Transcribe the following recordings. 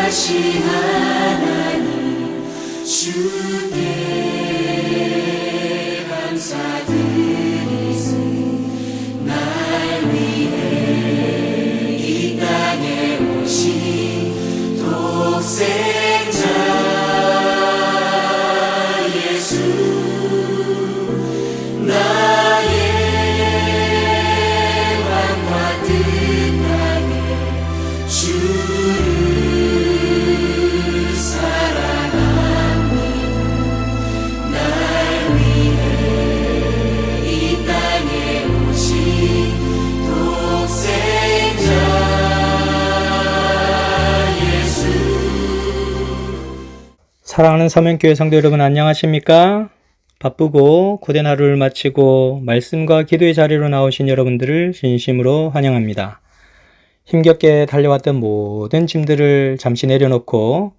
전능하신 하나님 주께 감사드리세. 날 위해 이 땅에 오신 독생자 예수, 나의 왕과 뜻하게 주를 사랑합니다. 날 위해 이 땅에 오신 독생자 예수. 사랑하는 서면교회 성도 여러분, 안녕하십니까? 바쁘고 고된 하루를 마치고 말씀과 기도의 자리로 나오신 여러분들을 진심으로 환영합니다. 힘겹게 달려왔던 모든 짐들을 잠시 내려놓고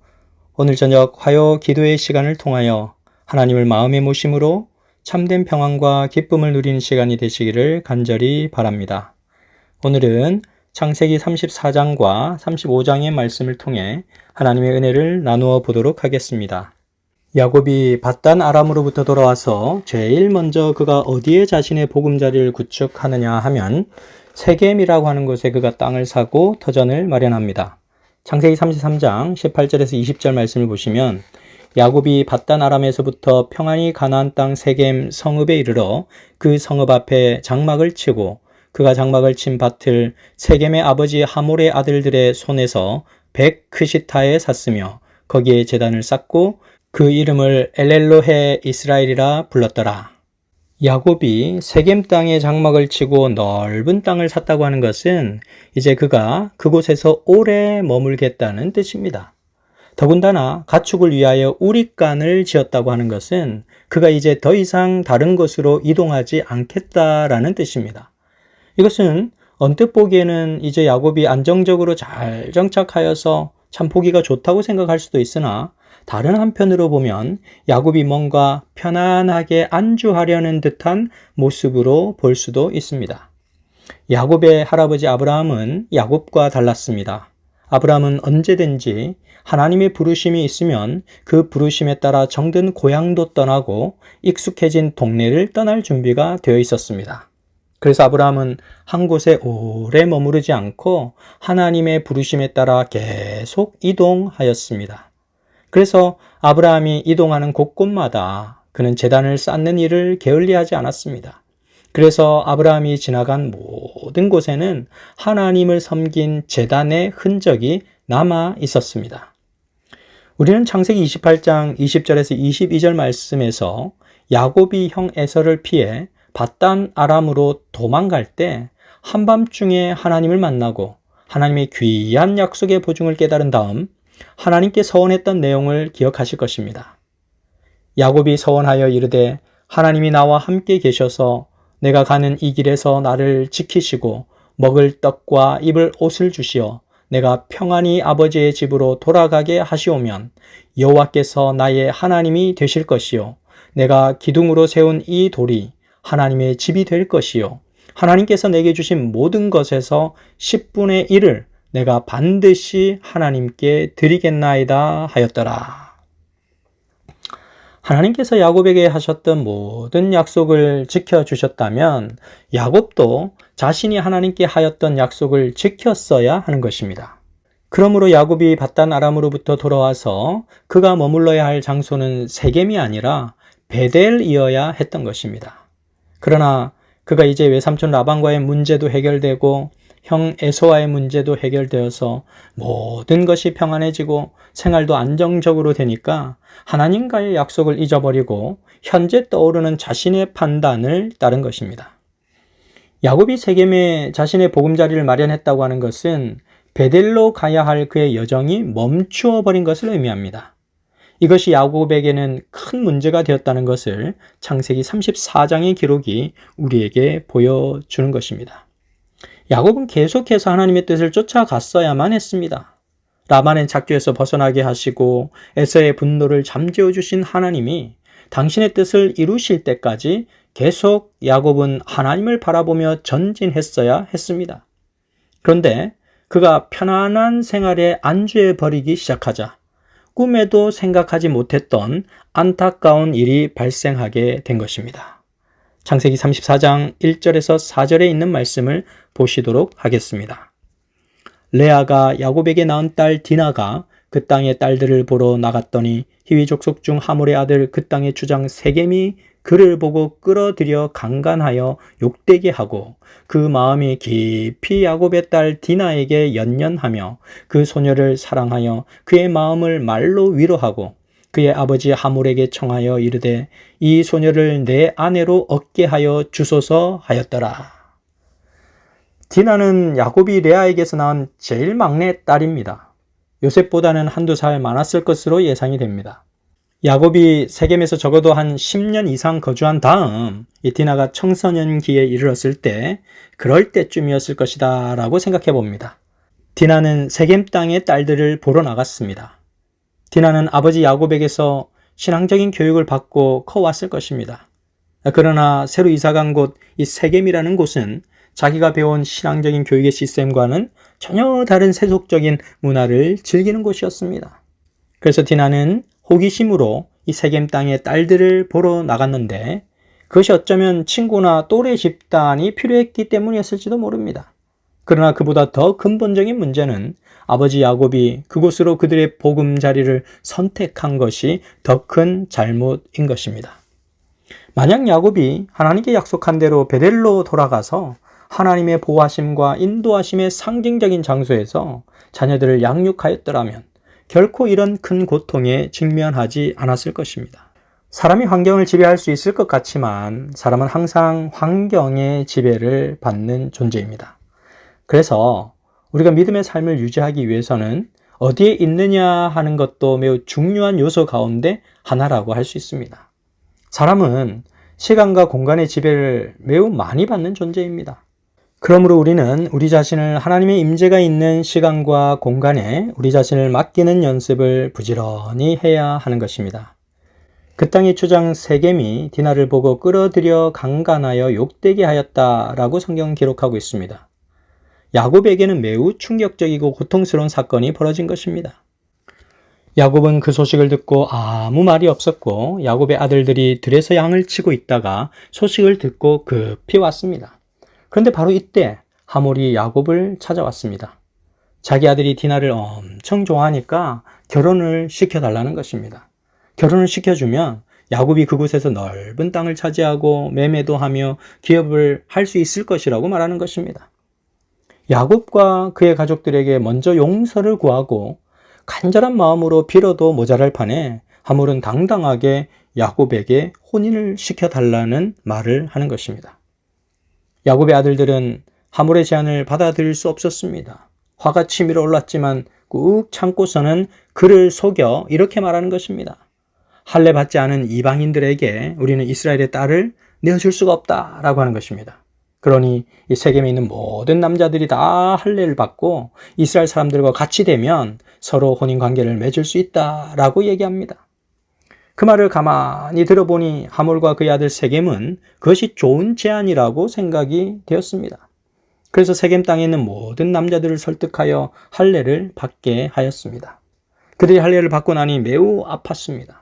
오늘 저녁 화요 기도의 시간을 통하여 하나님을 마음에 모심으로 참된 평안과 기쁨을 누리는 시간이 되시기를 간절히 바랍니다. 오늘은 창세기 34장과 35장의 말씀을 통해 하나님의 은혜를 나누어 보도록 하겠습니다. 야곱이 밧단 아람으로부터 돌아와서 제일 먼저 그가 어디에 자신의 보금자리를 구축하느냐 하면 세겜이라고 하는 곳에 그가 땅을 사고 터전을 마련합니다. 창세기 33장 18절에서 20절 말씀을 보시면 야곱이 밧단 아람에서부터 평안히 가나안 땅 세겜 성읍에 이르러 그 성읍 앞에 장막을 치고 그가 장막을 친 밭을 세겜의 아버지 하몰의 아들들의 손에서 벳크시타에 샀으며 거기에 제단을 쌓고 그 이름을 엘엘로헤 이스라엘이라 불렀더라. 야곱이 세겜 땅에 장막을 치고 넓은 땅을 샀다고 하는 것은 이제 그가 그곳에서 오래 머물겠다는 뜻입니다. 더군다나 가축을 위하여 우릿간을 지었다고 하는 것은 그가 이제 더 이상 다른 곳으로 이동하지 않겠다라는 뜻입니다. 이것은 언뜻 보기에는 이제 야곱이 안정적으로 잘 정착하여서 참 보기가 좋다고 생각할 수도 있으나 다른 한편으로 보면 야곱이 뭔가 편안하게 안주하려는 듯한 모습으로 볼 수도 있습니다. 야곱의 할아버지 아브라함은 야곱과 달랐습니다. 아브라함은 언제든지 하나님의 부르심이 있으면 그 부르심에 따라 정든 고향도 떠나고 익숙해진 동네를 떠날 준비가 되어 있었습니다. 그래서 아브라함은 한 곳에 오래 머무르지 않고 하나님의 부르심에 따라 계속 이동하였습니다. 그래서 아브라함이 이동하는 곳곳마다 그는 제단을 쌓는 일을 게을리하지 않았습니다. 그래서 아브라함이 지나간 모든 곳에는 하나님을 섬긴 제단의 흔적이 남아 있었습니다. 우리는 창세기 28장 20절에서 22절 말씀에서 야곱이 형 에서를 피해 밧단 아람으로 도망갈 때 한밤중에 하나님을 만나고 하나님의 귀한 약속의 보증을 깨달은 다음 하나님께 서원했던 내용을 기억하실 것입니다. 야곱이 서원하여 이르되 하나님이 나와 함께 계셔서 내가 가는 이 길에서 나를 지키시고 먹을 떡과 입을 옷을 주시어 내가 평안히 아버지의 집으로 돌아가게 하시오면 여호와께서 나의 하나님이 되실 것이요 내가 기둥으로 세운 이 돌이 하나님의 집이 될 것이요 하나님께서 내게 주신 모든 것에서 10분의 1을 내가 반드시 하나님께 드리겠나이다 하였더라. 하나님께서 야곱에게 하셨던 모든 약속을 지켜주셨다면 야곱도 자신이 하나님께 하였던 약속을 지켰어야 하는 것입니다. 그러므로 야곱이 밧단 아람으로부터 돌아와서 그가 머물러야 할 장소는 세겜이 아니라 베델이어야 했던 것입니다. 그러나 그가 이제 외삼촌 라반과의 문제도 해결되고 형 에서와의 문제도 해결되어서 모든 것이 평안해지고 생활도 안정적으로 되니까 하나님과의 약속을 잊어버리고 현재 떠오르는 자신의 판단을 따른 것입니다. 야곱이 세겜에 자신의 보금자리를 마련했다고 하는 것은 베델로 가야 할 그의 여정이 멈추어 버린 것을 의미합니다. 이것이 야곱에게는 큰 문제가 되었다는 것을 창세기 34장의 기록이 우리에게 보여주는 것입니다. 야곱은 계속해서 하나님의 뜻을 쫓아갔어야만 했습니다. 라반의 착취에서 벗어나게 하시고 에서의 분노를 잠재워 주신 하나님이 당신의 뜻을 이루실 때까지 계속 야곱은 하나님을 바라보며 전진했어야 했습니다. 그런데 그가 편안한 생활에 안주해 버리기 시작하자 꿈에도 생각하지 못했던 안타까운 일이 발생하게 된 것입니다. 창세기 34장 1절에서 4절에 있는 말씀을 보시도록 하겠습니다. 레아가 야곱에게 낳은 딸 디나가 그 땅의 딸들을 보러 나갔더니 히위 족속 중 하몰의 아들 그 땅의 주장 세겜이 그를 보고 끌어들여 강간하여 욕되게 하고 그 마음이 깊이 야곱의 딸 디나에게 연연하며 그 소녀를 사랑하여 그의 마음을 말로 위로하고 그의 아버지 하몰에게 청하여 이르되 이 소녀를 내 아내로 얻게 하여 주소서 하였더라. 디나는 야곱이 레아에게서 낳은 제일 막내 딸입니다. 요셉보다는 한두 살 많았을 것으로 예상이 됩니다. 야곱이 세겜에서 적어도 한 10년 이상 거주한 다음 이 디나가 청소년기에 이르렀을 때 그럴 때쯤이었을 것이다 라고 생각해 봅니다. 디나는 세겜 땅의 딸들을 보러 나갔습니다. 디나는 아버지 야곱에게서 신앙적인 교육을 받고 커왔을 것입니다. 그러나 새로 이사간 곳 이 세겜이라는 곳은 자기가 배운 신앙적인 교육의 시스템과는 전혀 다른 세속적인 문화를 즐기는 곳이었습니다. 그래서 디나는 호기심으로 이 세겜 땅의 딸들을 보러 나갔는데 그것이 어쩌면 친구나 또래 집단이 필요했기 때문이었을지도 모릅니다. 그러나 그보다 더 근본적인 문제는 아버지 야곱이 그곳으로 그들의 보금자리를 선택한 것이 더 큰 잘못인 것입니다. 만약 야곱이 하나님께 약속한 대로 베델로 돌아가서 하나님의 보호하심과 인도하심의 상징적인 장소에서 자녀들을 양육하였더라면 결코 이런 큰 고통에 직면하지 않았을 것입니다. 사람이 환경을 지배할 수 있을 것 같지만 사람은 항상 환경의 지배를 받는 존재입니다. 그래서 우리가 믿음의 삶을 유지하기 위해서는 어디에 있느냐 하는 것도 매우 중요한 요소 가운데 하나라고 할 수 있습니다. 사람은 시간과 공간의 지배를 매우 많이 받는 존재입니다. 그러므로 우리는 우리 자신을 하나님의 임재가 있는 시간과 공간에 우리 자신을 맡기는 연습을 부지런히 해야 하는 것입니다. 그 땅의 주장 세겜이 디나를 보고 끌어들여 강간하여 욕되게 하였다라고 성경은 기록하고 있습니다. 야곱에게는 매우 충격적이고 고통스러운 사건이 벌어진 것입니다. 야곱은 그 소식을 듣고 아무 말이 없었고 야곱의 아들들이 들에서 양을 치고 있다가 소식을 듣고 급히 왔습니다. 그런데 바로 이때 하몰이 야곱을 찾아왔습니다. 자기 아들이 디나를 엄청 좋아하니까 결혼을 시켜달라는 것입니다. 결혼을 시켜주면 야곱이 그곳에서 넓은 땅을 차지하고 매매도 하며 기업을 할 수 있을 것이라고 말하는 것입니다. 야곱과 그의 가족들에게 먼저 용서를 구하고 간절한 마음으로 빌어도 모자랄 판에 하몰은 당당하게 야곱에게 혼인을 시켜달라는 말을 하는 것입니다. 야곱의 아들들은 하몰의 제안을 받아들일 수 없었습니다. 화가 치밀어 올랐지만 꾹 참고서는 그를 속여 이렇게 말하는 것입니다. 할례 받지 않은 이방인들에게 우리는 이스라엘의 딸을 내어줄 수가 없다라고 하는 것입니다. 그러니 이 세겜에 있는 모든 남자들이 다 할례를 받고 이스라엘 사람들과 같이 되면 서로 혼인 관계를 맺을 수 있다라고 얘기합니다. 그 말을 가만히 들어보니 하몰과 그의 아들 세겜은 그것이 좋은 제안이라고 생각이 되었습니다. 그래서 세겜 땅에 있는 모든 남자들을 설득하여 할례를 받게 하였습니다. 그들이 할례를 받고 나니 매우 아팠습니다.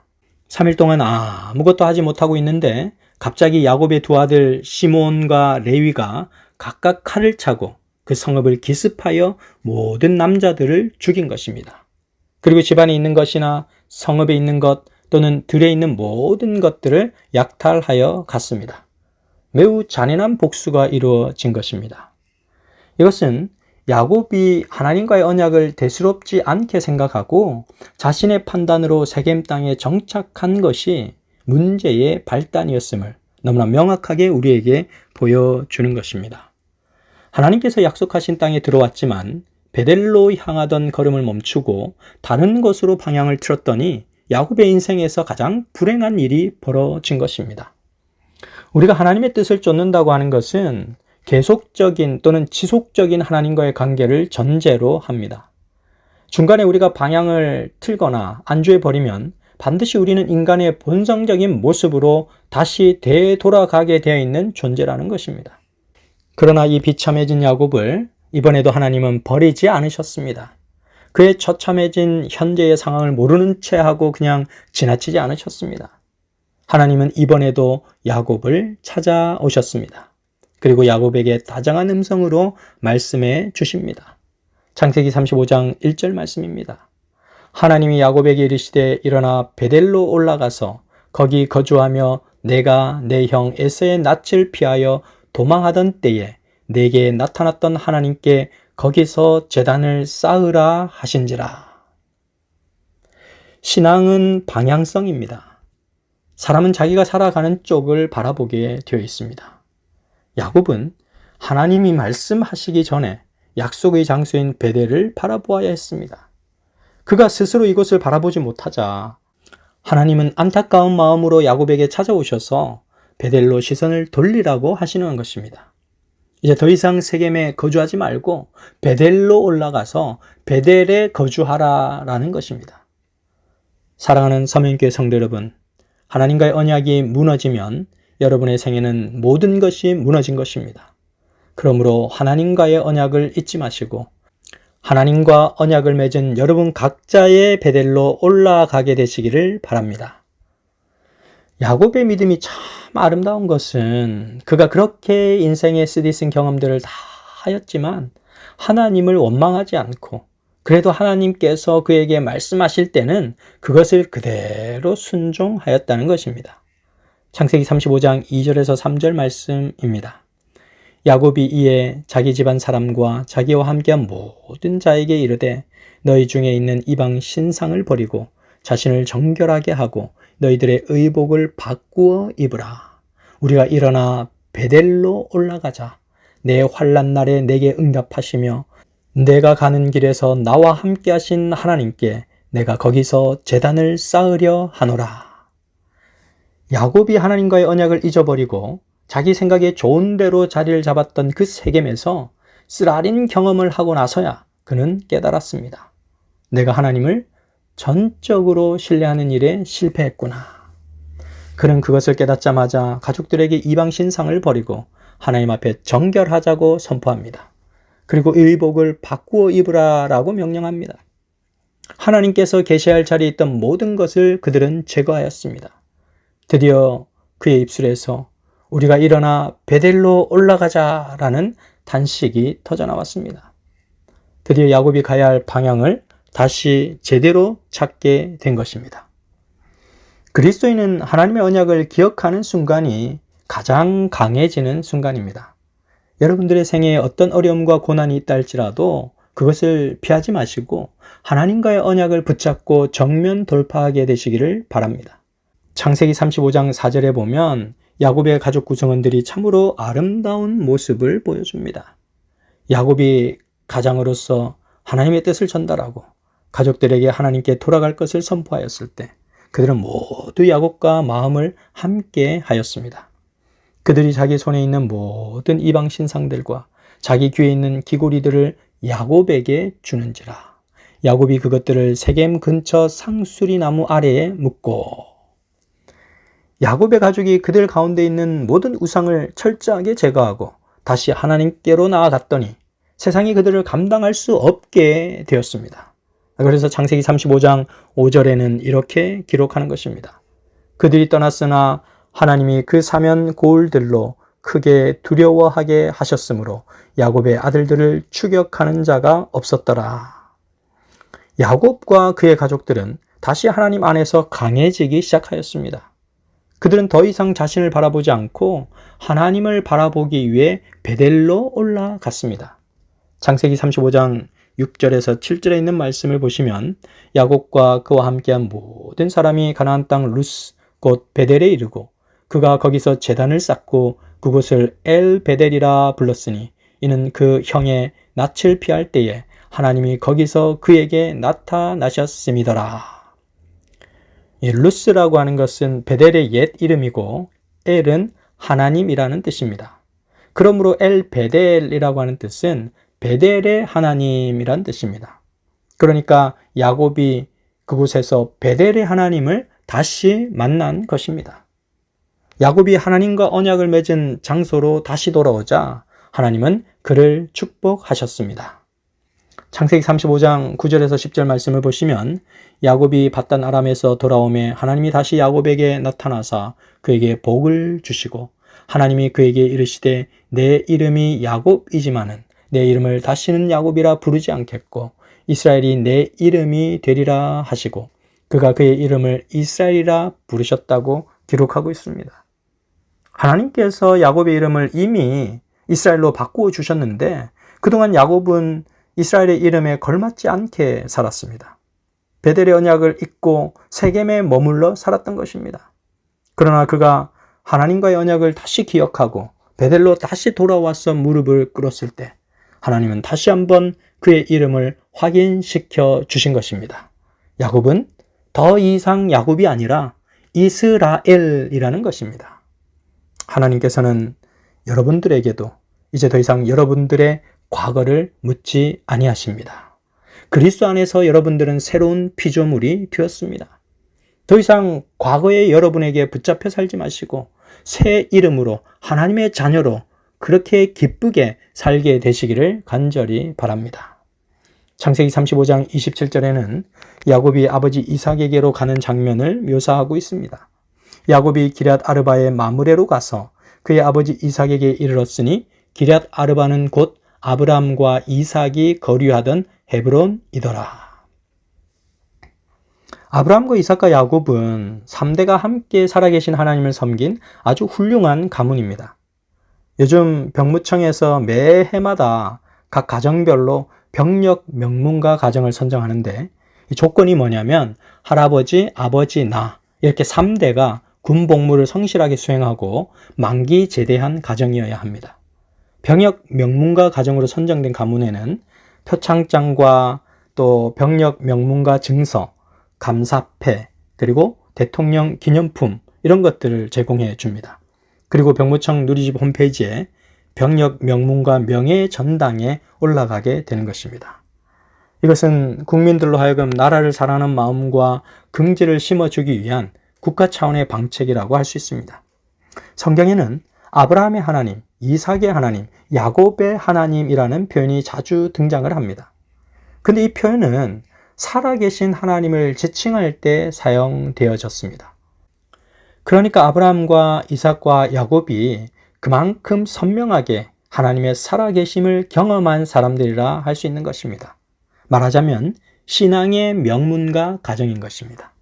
3일 동안 아무것도 하지 못하고 있는데 갑자기 야곱의 두 아들 시몬과 레위가 각각 칼을 차고 그 성읍을 기습하여 모든 남자들을 죽인 것입니다. 그리고 집안에 있는 것이나 성읍에 있는 것 또는 들에 있는 모든 것들을 약탈하여 갔습니다. 매우 잔인한 복수가 이루어진 것입니다. 이것은 야곱이 하나님과의 언약을 대수롭지 않게 생각하고 자신의 판단으로 세겜 땅에 정착한 것이 문제의 발단이었음을 너무나 명확하게 우리에게 보여주는 것입니다. 하나님께서 약속하신 땅에 들어왔지만 베델로 향하던 걸음을 멈추고 다른 곳으로 방향을 틀었더니 야곱의 인생에서 가장 불행한 일이 벌어진 것입니다. 우리가 하나님의 뜻을 쫓는다고 하는 것은 계속적인 또는 지속적인 하나님과의 관계를 전제로 합니다. 중간에 우리가 방향을 틀거나 안주해버리면 반드시 우리는 인간의 본성적인 모습으로 다시 되돌아가게 되어 있는 존재라는 것입니다. 그러나 이 비참해진 야곱을 이번에도 하나님은 버리지 않으셨습니다. 그의 처참해진 현재의 상황을 모르는 채 하고 그냥 지나치지 않으셨습니다. 하나님은 이번에도 야곱을 찾아오셨습니다. 그리고 야곱에게 다정한 음성으로 말씀해 주십니다. 창세기 35장 1절 말씀입니다. 하나님이 야곱에게 이르시되 일어나 베델로 올라가서 거기 거주하며 내가 내 형 에서의 낯을 피하여 도망하던 때에 내게 나타났던 하나님께 거기서 제단을 쌓으라 하신지라. 신앙은 방향성입니다. 사람은 자기가 살아가는 쪽을 바라보게 되어 있습니다. 야곱은 하나님이 말씀하시기 전에 약속의 장소인 베델을 바라보아야 했습니다. 그가 스스로 이곳을 바라보지 못하자 하나님은 안타까운 마음으로 야곱에게 찾아오셔서 베델로 시선을 돌리라고 하시는 것입니다. 이제 더 이상 세겜에 거주하지 말고 베델로 올라가서 베델에 거주하라라는 것입니다. 사랑하는 서명교회 성도 여러분, 하나님과의 언약이 무너지면 여러분의 생애는 모든 것이 무너진 것입니다. 그러므로 하나님과의 언약을 잊지 마시고 하나님과 언약을 맺은 여러분 각자의 베델로 올라가게 되시기를 바랍니다. 야곱의 믿음이 참 아름다운 것은 그가 그렇게 인생의 쓰디쓴 경험들을 다 하였지만 하나님을 원망하지 않고 그래도 하나님께서 그에게 말씀하실 때는 그것을 그대로 순종하였다는 것입니다. 창세기 35장 2절에서 3절 말씀입니다. 야곱이 이에 자기 집안 사람과 자기와 함께한 모든 자에게 이르되 너희 중에 있는 이방 신상을 버리고 자신을 정결하게 하고 너희들의 의복을 바꾸어 입으라. 우리가 일어나 베델로 올라가자. 내 환난 날에 내게 응답하시며 내가 가는 길에서 나와 함께 하신 하나님께 내가 거기서 제단을 쌓으려 하노라. 야곱이 하나님과의 언약을 잊어버리고 자기 생각에 좋은 대로 자리를 잡았던 그 세겜에서 쓰라린 경험을 하고 나서야 그는 깨달았습니다. 내가 하나님을 전적으로 신뢰하는 일에 실패했구나. 그는 그것을 깨닫자마자 가족들에게 이방 신상을 버리고 하나님 앞에 정결하자고 선포합니다. 그리고 의복을 바꾸어 입으라라고 명령합니다. 하나님께서 계시할 자리에 있던 모든 것을 그들은 제거하였습니다. 드디어 그의 입술에서 우리가 일어나 베델로 올라가자라는 단식이 터져나왔습니다. 드디어 야곱이 가야 할 방향을 다시 제대로 찾게 된 것입니다. 그리스도인은 하나님의 언약을 기억하는 순간이 가장 강해지는 순간입니다. 여러분들의 생애에 어떤 어려움과 고난이 있다 할지라도 그것을 피하지 마시고 하나님과의 언약을 붙잡고 정면 돌파하게 되시기를 바랍니다. 창세기 35장 4절에 보면 야곱의 가족 구성원들이 참으로 아름다운 모습을 보여줍니다. 야곱이 가장으로서 하나님의 뜻을 전달하고 가족들에게 하나님께 돌아갈 것을 선포하였을 때 그들은 모두 야곱과 마음을 함께 하였습니다. 그들이 자기 손에 있는 모든 이방 신상들과 자기 귀에 있는 귀고리들을 야곱에게 주는지라. 야곱이 그것들을 세겜 근처 상수리 나무 아래에 묻고 야곱의 가족이 그들 가운데 있는 모든 우상을 철저하게 제거하고 다시 하나님께로 나아갔더니 세상이 그들을 감당할 수 없게 되었습니다. 그래서 창세기 35장 5절에는 이렇게 기록하는 것입니다. 그들이 떠났으나 하나님이 그 사면 고울들로 크게 두려워하게 하셨으므로 야곱의 아들들을 추격하는 자가 없었더라. 야곱과 그의 가족들은 다시 하나님 안에서 강해지기 시작하였습니다. 그들은 더 이상 자신을 바라보지 않고 하나님을 바라보기 위해 베델로 올라갔습니다. 창세기 35장 6절에서 7절에 있는 말씀을 보시면 야곱과 그와 함께한 모든 사람이 가나안 땅 루스 곧 베델에 이르고 그가 거기서 제단을 쌓고 그곳을 엘 베델이라 불렀으니 이는 그 형의 낯을 피할 때에 하나님이 거기서 그에게 나타나셨음이더라. 이 루스라고 하는 것은 베델의 옛 이름이고 엘은 하나님이라는 뜻입니다. 그러므로 엘 베델이라고 하는 뜻은 베델의 하나님이란 뜻입니다. 그러니까 야곱이 그곳에서 베델의 하나님을 다시 만난 것입니다. 야곱이 하나님과 언약을 맺은 장소로 다시 돌아오자 하나님은 그를 축복하셨습니다. 창세기 35장 9절에서 10절 말씀을 보시면 야곱이 밧단 아람에서 돌아오매 하나님이 다시 야곱에게 나타나사 그에게 복을 주시고 하나님이 그에게 이르시되 내 이름이 야곱이지만은 내 이름을 다시는 야곱이라 부르지 않겠고 이스라엘이 내 이름이 되리라 하시고 그가 그의 이름을 이스라엘이라 부르셨다고 기록하고 있습니다. 하나님께서 야곱의 이름을 이미 이스라엘로 바꾸어 주셨는데 그동안 야곱은 이스라엘의 이름에 걸맞지 않게 살았습니다. 베델의 언약을 잊고 세겜에 머물러 살았던 것입니다. 그러나 그가 하나님과의 언약을 다시 기억하고 베델로 다시 돌아와서 무릎을 꿇었을 때 하나님은 다시 한번 그의 이름을 확인시켜 주신 것입니다. 야곱은 더 이상 야곱이 아니라 이스라엘이라는 것입니다. 하나님께서는 여러분들에게도 이제 더 이상 여러분들의 과거를 묻지 아니하십니다. 그리스도 안에서 여러분들은 새로운 피조물이 되었습니다. 더 이상 과거의 여러분에게 붙잡혀 살지 마시고 새 이름으로 하나님의 자녀로 그렇게 기쁘게 살게 되시기를 간절히 바랍니다. 창세기 35장 27절에는 야곱이 아버지 이삭에게로 가는 장면을 묘사하고 있습니다. 야곱이 기럇 아르바의 마므레로 가서 그의 아버지 이삭에게 이르렀으니 기럇 아르바는 곧 아브람과 이삭이 거류하던 헤브론이더라. 아브람과 이삭과 야곱은 3대가 함께 살아계신 하나님을 섬긴 아주 훌륭한 가문입니다. 요즘 병무청에서 매해마다 각 가정별로 병력 명문가 가정을 선정하는데 이 조건이 뭐냐면 할아버지, 아버지, 나 이렇게 3대가 군복무를 성실하게 수행하고 만기 제대한 가정이어야 합니다. 병역 명문가 가정으로 선정된 가문에는 표창장과 또 병역 명문가 증서, 감사패, 그리고 대통령 기념품 이런 것들을 제공해 줍니다. 그리고 병무청 누리집 홈페이지에 병역 명문가 명예 전당에 올라가게 되는 것입니다. 이것은 국민들로 하여금 나라를 사랑하는 마음과 긍지를 심어주기 위한 국가 차원의 방책이라고 할 수 있습니다. 성경에는 아브라함의 하나님, 이삭의 하나님, 야곱의 하나님이라는 표현이 자주 등장을 합니다. 근데 이 표현은 살아계신 하나님을 지칭할 때 사용되어졌습니다. 그러니까 아브라함과 이삭과 야곱이 그만큼 선명하게 하나님의 살아계심을 경험한 사람들이라 할 수 있는 것입니다. 말하자면 신앙의 명문가 가정인 것입니다.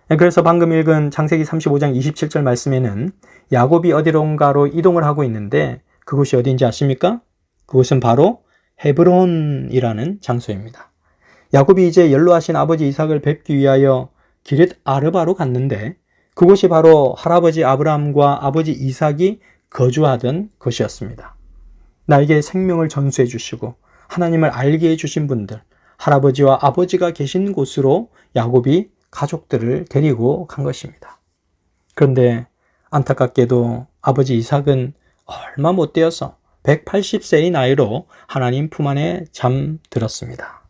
그래서 방금 읽은 창세기 35장 27절 말씀에는 야곱이 어디론가로 이동을 하고 있는데 그곳이 어디인지 아십니까? 그곳은 바로 헤브론이라는 장소입니다. 야곱이 이제 연로하신 아버지 이삭을 뵙기 위하여 기럇 아르바로 갔는데 그곳이 바로 할아버지 아브라함과 아버지 이삭이 거주하던 곳이었습니다. 나에게 생명을 전수해 주시고 하나님을 알게 해 주신 분들, 할아버지와 아버지가 계신 곳으로 야곱이 가족들을 데리고 간 것입니다. 그런데 안타깝게도 아버지 이삭은 얼마 못 되어서 180세의 나이로 하나님 품 안에 잠들었습니다.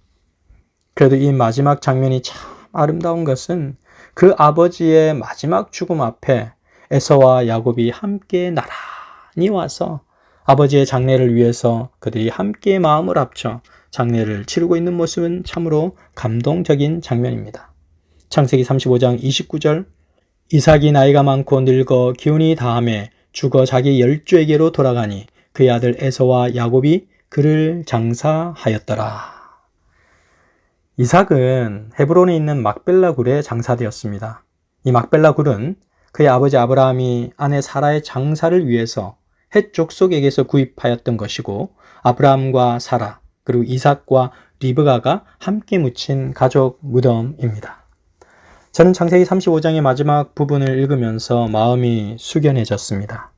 그래도 이 마지막 장면이 참 아름다운 것은 그 아버지의 마지막 죽음 앞에 에서와 야곱이 함께 나란히 와서 아버지의 장례를 위해서 그들이 함께 마음을 합쳐 장례를 치르고 있는 모습은 참으로 감동적인 장면입니다. 창세기 35장 29절 이삭이 나이가 많고 늙어 기운이 다함에 죽어 자기 열조에게로 돌아가니 그의 아들 에서와 야곱이 그를 장사하였더라. 이삭은 헤브론에 있는 막벨라 굴에 장사되었습니다. 이 막벨라 굴은 그의 아버지 아브라함이 아내 사라의 장사를 위해서 헷 족속에게서 구입하였던 것이고 아브라함과 사라 그리고 이삭과 리브가가 함께 묻힌 가족 무덤입니다. 저는 창세기 35장의 마지막 부분을 읽으면서 마음이 숙연해졌습니다.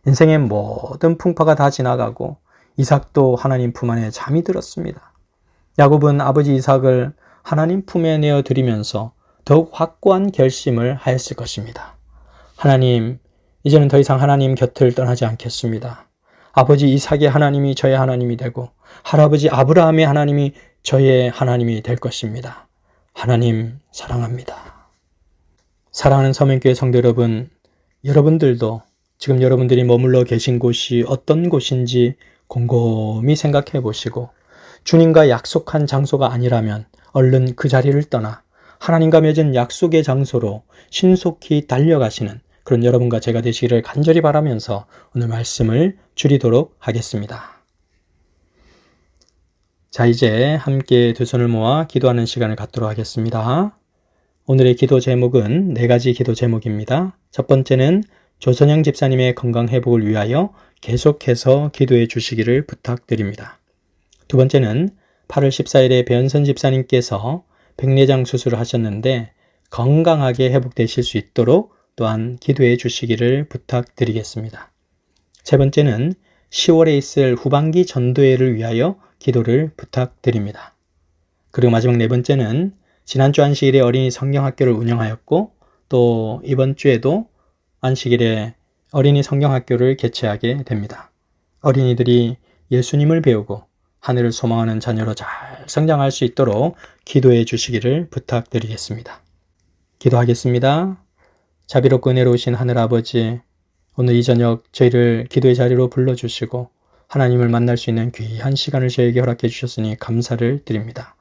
인생의 모든 풍파가 다 지나가고 이삭도 하나님 품 안에 잠이 들었습니다. 야곱은 아버지 이삭을 하나님 품에 내어드리면서 더욱 확고한 결심을 하였을 것입니다. 하나님, 이제는 더 이상 하나님 곁을 떠나지 않겠습니다. 아버지 이삭의 하나님이 저의 하나님이 되고 할아버지 아브라함의 하나님이 저의 하나님이 될 것입니다. 하나님 사랑합니다. 사랑하는 서명교회 성도 여러분, 여러분들도 지금 여러분들이 머물러 계신 곳이 어떤 곳인지 곰곰이 생각해 보시고 주님과 약속한 장소가 아니라면 얼른 그 자리를 떠나 하나님과 맺은 약속의 장소로 신속히 달려가시는 그런 여러분과 제가 되시기를 간절히 바라면서 오늘 말씀을 줄이도록 하겠습니다. 자, 이제 함께 두 손을 모아 기도하는 시간을 갖도록 하겠습니다. 오늘의 기도 제목은 4가지 기도 제목입니다. 첫 번째는 조선영 집사님의 건강 회복을 위하여 계속해서 기도해 주시기를 부탁드립니다. 두 번째는 8월 14일에 배현선 집사님께서 백내장 수술을 하셨는데 건강하게 회복되실 수 있도록 또한 기도해 주시기를 부탁드리겠습니다. 세 번째는 10월에 있을 후반기 전도회를 위하여 기도를 부탁드립니다. 그리고 마지막 4번째는 지난주 안식일에 어린이 성경학교를 운영하였고 또 이번 주에도 안식일에 어린이 성경학교를 개최하게 됩니다. 어린이들이 예수님을 배우고 하늘을 소망하는 자녀로 잘 성장할 수 있도록 기도해 주시기를 부탁드리겠습니다. 기도하겠습니다. 자비롭고 은혜로우신 하늘아버지, 오늘 이 저녁 저희를 기도의 자리로 불러주시고 하나님을 만날 수 있는 귀한 시간을 저에게 허락해 주셨으니 감사를 드립니다.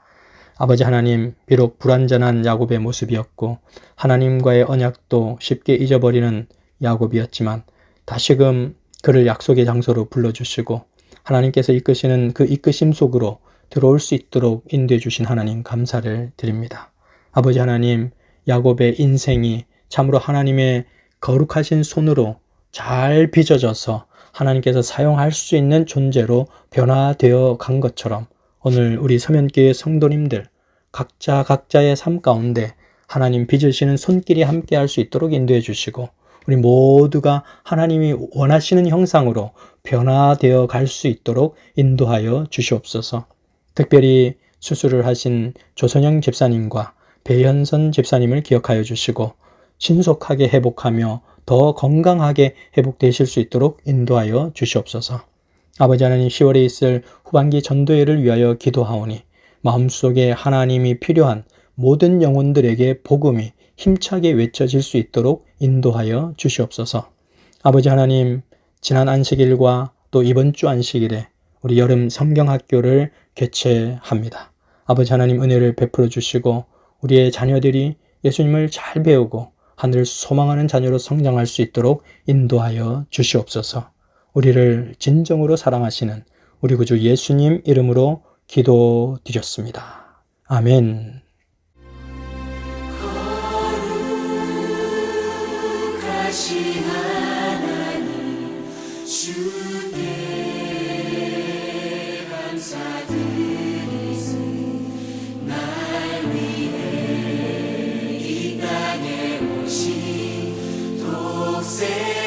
아버지 하나님, 비록 불완전한 야곱의 모습이었고 하나님과의 언약도 쉽게 잊어버리는 야곱이었지만 다시금 그를 약속의 장소로 불러주시고 하나님께서 이끄시는 그 이끄심 속으로 들어올 수 있도록 인도해 주신 하나님 감사를 드립니다. 아버지 하나님, 야곱의 인생이 참으로 하나님의 거룩하신 손으로 잘 빚어져서 하나님께서 사용할 수 있는 존재로 변화되어 간 것처럼 오늘 우리 서면교회 성도님들 각자의 삶 가운데 하나님 빚으시는 손길이 함께 할 수 있도록 인도해 주시고 우리 모두가 하나님이 원하시는 형상으로 변화되어 갈 수 있도록 인도하여 주시옵소서. 특별히 수술을 하신 조선영 집사님과 배현선 집사님을 기억하여 주시고 신속하게 회복하며 더 건강하게 회복되실 수 있도록 인도하여 주시옵소서. 아버지 하나님, 10월에 있을 후반기 전도회를 위하여 기도하오니 마음속에 하나님이 필요한 모든 영혼들에게 복음이 힘차게 외쳐질 수 있도록 인도하여 주시옵소서. 아버지 하나님, 지난 안식일과 또 이번 주 안식일에 우리 여름 성경학교를 개최합니다. 아버지 하나님, 은혜를 베풀어 주시고 우리의 자녀들이 예수님을 잘 배우고 하늘을 소망하는 자녀로 성장할 수 있도록 인도하여 주시옵소서. 우리를 진정으로 사랑하시는 우리 구주 예수님 이름으로 기도드렸습니다. 아멘. 거룩하신 하나님, 주께 감사드리세. 날 위해 이 땅에 오신 독생